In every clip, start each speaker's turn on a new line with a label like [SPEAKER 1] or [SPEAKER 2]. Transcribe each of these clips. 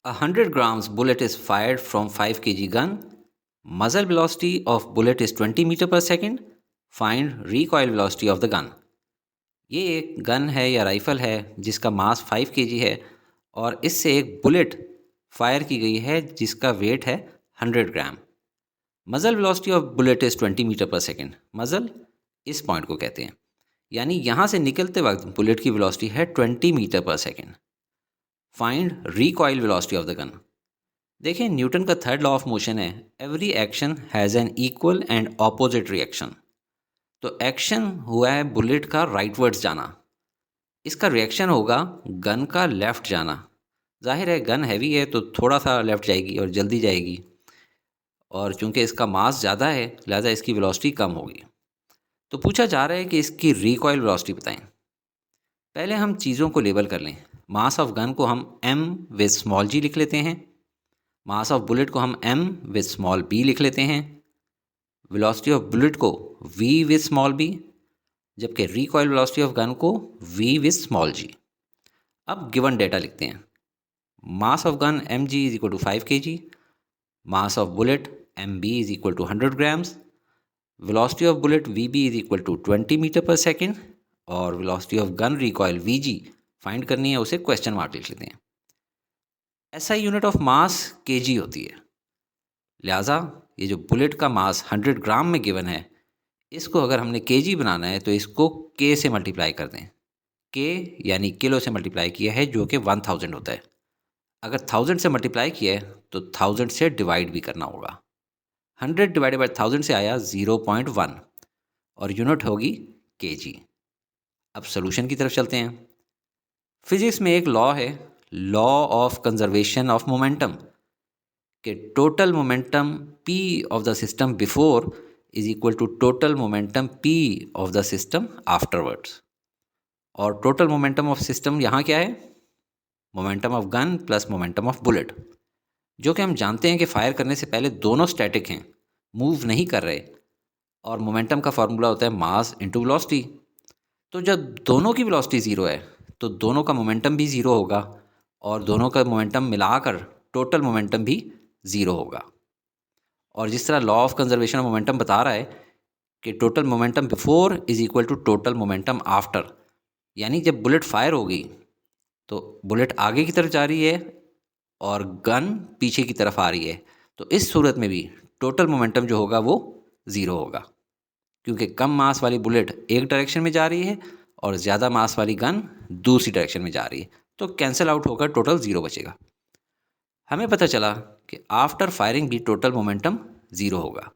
[SPEAKER 1] A 100 grams bullet is fired from 5 kg gun. Muzzle velocity of bullet is 20 meter per second. Find recoil velocity of the gun. ये एक gun है या rifle है जिसका मास 5 kg है और इससे एक बुलेट फायर की गई है जिसका वेट है 100 gram. Muzzle velocity of bullet is 20 metre per second. Muzzle इस पॉइंट को कहते हैं, यानी यहाँ से निकलते वक्त बुलेट की वेलोसिटी है 20 metre per second. Find recoil velocity of the gun. देखें, न्यूटन का थर्ड लॉ ऑफ मोशन है, every action has an equal and opposite reaction. तो एक्शन हुआ है बुलेट का राइटवर्ड्स जाना, इसका रिएक्शन होगा गन का लेफ़्ट जाना। जाहिर है गन हैवी है तो थोड़ा सा लेफ़्ट जाएगी और जल्दी जाएगी, और चूंकि इसका मास ज़्यादा है लिहाजा इसकी वेलोसिटी कम होगी। तो पूछा जा रहा है कि इसकी रिकॉइल वेलोसिटी बताएं। पहले हम चीज़ों को लेबल कर लें। मास ऑफ गन को हम m विद स्मॉल g लिख लेते हैं। मास ऑफ बुलेट को हम m विद स्मॉल b लिख लेते हैं। वेलोसिटी ऑफ बुलेट को v विद स्मॉल b, जबकि रिकॉइल वेलोसिटी ऑफ गन को v विद स्मॉल g। अब गिवन डेटा लिखते हैं। Mass of gun mg is equal to 5 kg, mass of bullet mb is equal to 100 grams, velocity of bullet vb is equal to 20 metre per second, और velocity of gun recoil vg find करनी है, उसे question mark लिख लेते हैं। ऐसा unit of mass kg होती है, लिहाजा ये जो बुलेट का मास 100 ग्राम में गिवन है, इसको अगर हमने kg बनाना है तो इसको k से मल्टीप्लाई कर दें। k यानी किलो से मल्टीप्लाई किया है जो कि 1000 होता है। अगर 1000 से मल्टीप्लाई किया है तो 1000 से डिवाइड भी करना होगा। 100 डिवाइडेड बाई 1000 से आया 0.1 और यूनिट होगी kg। अब सोल्यूशन की तरफ चलते हैं। फिजिक्स में एक लॉ है, law of conservation of momentum, कि total momentum p of the system before is equal to total momentum p of the system afterwards. और टोटल मोमेंटम ऑफ सिस्टम यहाँ क्या है? Momentum of gun plus momentum of bullet, जो कि हम जानते हैं कि फायर करने से पहले दोनों स्टैटिक हैं, मूव नहीं कर रहे, और मोमेंटम का फार्मूला होता है मास इनटू वेलोसिटी। तो जब दोनों की वेलोसिटी ज़ीरो है तो दोनों का मोमेंटम भी ज़ीरो होगा, और दोनों का मोमेंटम मिलाकर टोटल मोमेंटम भी ज़ीरो होगा। और जिस तरह law of conservation of momentum बता रहा है कि total momentum before is equal to total momentum after, यानी जब बुलेट फायर होगी तो बुलेट आगे की तरफ जा रही है और गन पीछे की तरफ आ रही है, तो इस सूरत में भी टोटल मोमेंटम जो होगा वो ज़ीरो होगा, क्योंकि कम मास वाली बुलेट एक डायरेक्शन में जा रही है और ज़्यादा मास वाली गन दूसरी डायरेक्शन में जा रही है, तो कैंसिल आउट होकर टोटल ज़ीरो बचेगा। हमें पता चला कि आफ्टर फायरिंग भी टोटल मोमेंटम ज़ीरो होगा,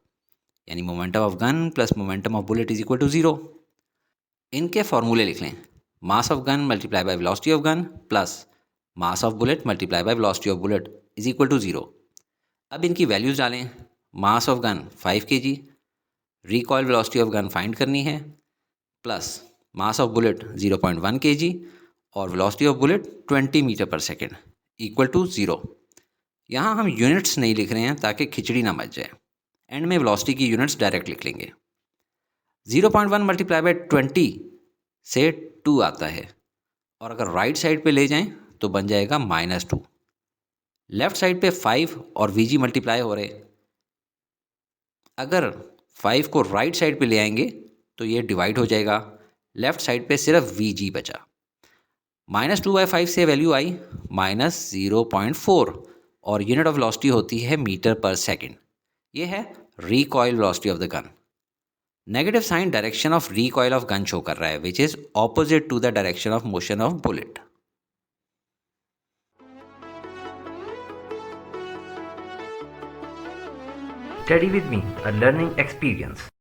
[SPEAKER 1] यानी momentum of gun plus momentum of bullet is equal to zero. इनके फॉर्मूले लिख लें, mass of gun multiply by velocity of gun plus mass of bullet multiply by velocity of bullet is equal to zero. अब इनकी values डालें। Mass of gun 5 kg, recoil velocity of gun find करनी है, plus mass of bullet 0.1 kg और velocity of bullet 20 metre per second equal to zero. यहाँ हम units नहीं लिख रहे हैं ताकि खिचड़ी ना मच जाए, एंड में वेलोसिटी की यूनिट्स डायरेक्ट लिख लेंगे। 0.1 मल्टीप्लाई बाय 20 से 2 आता है, और अगर राइट साइड पे ले जाएं तो बन जाएगा -2। लेफ्ट साइड पे 5 और वीजी मल्टीप्लाई हो रहे, अगर 5 को राइट साइड पे ले आएंगे तो ये डिवाइड हो जाएगा, लेफ्ट साइड पे सिर्फ वीजी बचा। -2/5 से वैल्यू आई -0.4 और यूनिट ऑफ वेलोसिटी होती है मीटर पर सेकेंड। ये है recoil velocity of the gun. Negative sign direction of recoil of gun show कर रहा है, which is opposite to the direction of motion of bullet.
[SPEAKER 2] Study with me, a learning experience.